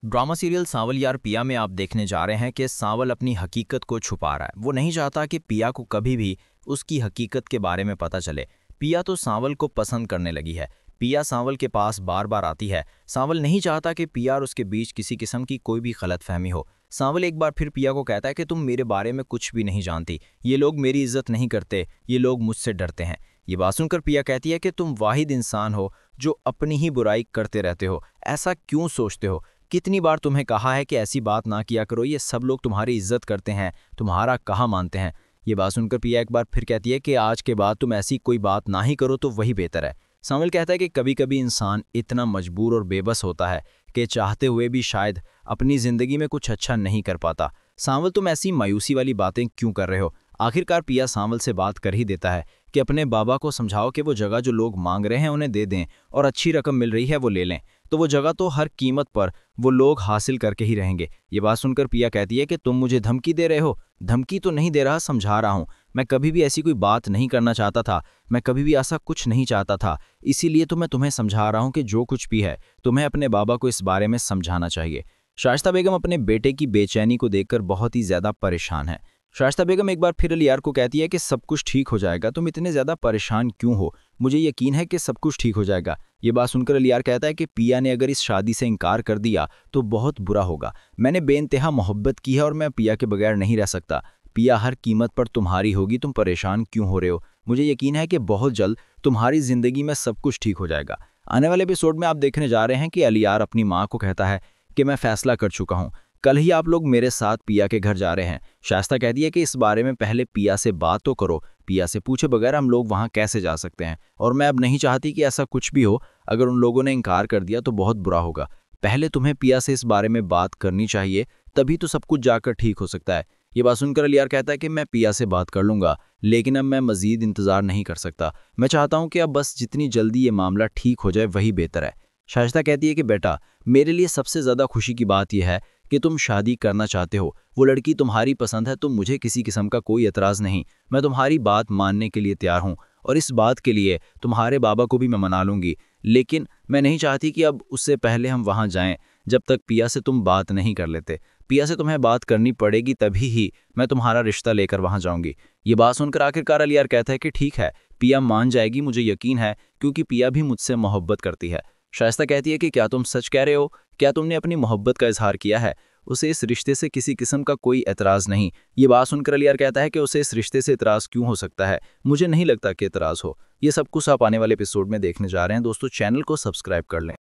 Drama serial सांवल यार पिया में आप देखने जा रहे हैं कि सांवल अपनी हकीकत को छुपा रहा है। वो नहीं चाहता कि पिया को कभी भी उसकी हकीकत के बारे में पता चले। पिया तो सांवल को पसंद करने लगी है। पिया सांवल के पास बार बार आती है। सांवल नहीं चाहता कि पिया और उसके बीच किसी किस्म की कोई भी गलतफहमी हो। सांवल एक बार फिर पिया को कहता है कि तुम मेरे बारे में कुछ भी नहीं जानती। ये लोग मेरी इज्जत नहीं करते, ये लोग मुझसे डरते हैं। ये बात सुनकर पिया कहती है कि तुम वाहिद इंसान हो जो अपनी ही बुराई करते रहते हो। ऐसा क्यों सोचते हो? कितनी बार तुम्हें कहा है कि ऐसी बात ना किया करो, ये सब लोग तुम्हारी इज्जत करते हैं, तुम्हारा कहाँ मानते हैं। ये बात सुनकर पिया एक बार फिर कहती है कि आज के बाद तुम ऐसी कोई बात ना ही करो तो वही बेहतर है। सांवल कहता है कि कभी कभी इंसान इतना मजबूर और बेबस होता है कि चाहते हुए भी शायद अपनी जिंदगी में कुछ अच्छा नहीं कर पाता। सांवल, तुम ऐसी मायूसी वाली बातें क्यों कर रहे हो? आखिरकार पिया सांवल से बात कर ही देता है कि अपने बाबा को समझाओ कि वो जगह जो लोग मांग रहे हैं उन्हें दे दें और अच्छी रकम मिल रही है वो ले लें, तो वो जगह तो हर कीमत पर वो लोग हासिल करके ही रहेंगे। ये बात सुनकर पिया कहती है कि तुम मुझे धमकी दे रहे हो। धमकी तो नहीं दे रहा, समझा रहा हूं। मैं कभी भी ऐसी कोई बात नहीं करना चाहता था, मैं कभी भी ऐसा कुछ नहीं चाहता था। इसीलिए तो मैं तुम्हें समझा रहा हूं कि जो कुछ भी है तुम्हें अपने बाबा को इस बारे में समझाना चाहिए। शाइस्ता बेगम अपने बेटे की बेचैनी को देखकर बहुत ही ज्यादा परेशान है। शाइस्ता बेगम एक बार फिर अलियार को कहती है कि सब कुछ ठीक हो जाएगा, तुम इतने ज्यादा परेशान क्यों हो? मुझे यकीन है कि सब कुछ ठीक हो जाएगा। ये बात सुनकर अलियार कहता है कि पिया ने अगर इस शादी से इनकार कर दिया तो बहुत बुरा होगा। मैंने बेइंतहा मोहब्बत की है और मैं पिया के बगैर नहीं रह सकता। पिया हर कीमत पर तुम्हारी होगी, तुम परेशान क्यों हो रहे हो? मुझे यकीन है कि बहुत जल्द तुम्हारी जिंदगी में सब कुछ ठीक हो जाएगा। आने वाले एपिसोड में आप देखने जा रहे हैं कि अलियार अपनी माँ को कहता है कि मैं फैसला कर चुका हूँ, कल ही आप लोग मेरे साथ पिया के घर जा रहे हैं। शाइस्ता कहती है कि इस बारे में पहले पिया से बात तो करो, पिया से पूछे बगैर हम लोग वहां कैसे जा सकते हैं, और मैं अब नहीं चाहती कि ऐसा कुछ भी हो। अगर उन लोगों ने इनकार कर दिया तो बहुत बुरा होगा। पहले तुम्हें पिया से इस बारे में बात करनी चाहिए, तभी तो सब कुछ जाकर ठीक हो सकता है। ये बात सुनकर अलियार कहता है कि मैं पिया से बात कर लूंगा, लेकिन अब मैं मजीद इंतजार नहीं कर सकता। मैं चाहता हूं कि अब बस जितनी जल्दी ये मामला ठीक हो जाए वही बेहतर है। शाइस्ता कहती है कि बेटा, मेरे लिए सबसे ज्यादा खुशी की बात यह है कि तुम शादी करना चाहते हो। वो लड़की तुम्हारी पसंद है तो मुझे किसी किस्म का कोई एतराज़ नहीं। मैं तुम्हारी बात मानने के लिए तैयार हूँ और इस बात के लिए तुम्हारे बाबा को भी मैं मना लूंगी। लेकिन मैं नहीं चाहती कि अब उससे पहले हम वहाँ जाएं जब तक पिया से तुम बात नहीं कर लेते। पिया से तुम्हें बात करनी पड़ेगी, तभी ही मैं तुम्हारा रिश्ता लेकर वहाँ जाऊंगी। ये बात सुनकर आखिरकार अलियार कहता है कि ठीक है, पिया मान जाएगी, मुझे यकीन है, क्योंकि पिया भी मुझसे मोहब्बत करती है। शाइस्ता कहती है कि क्या तुम सच कह रहे हो? क्या तुमने अपनी मोहब्बत का इजहार किया है? उसे इस रिश्ते से किसी किस्म का कोई एतराज़ नहीं। ये बात सुनकर अलियार कहता है कि उसे इस रिश्ते से एतराज़ क्यों हो सकता है? मुझे नहीं लगता कि एतराज़ हो। ये सब कुछ आप आने वाले एपिसोड में देखने जा रहे हैं। दोस्तों, चैनल को सब्सक्राइब कर लें।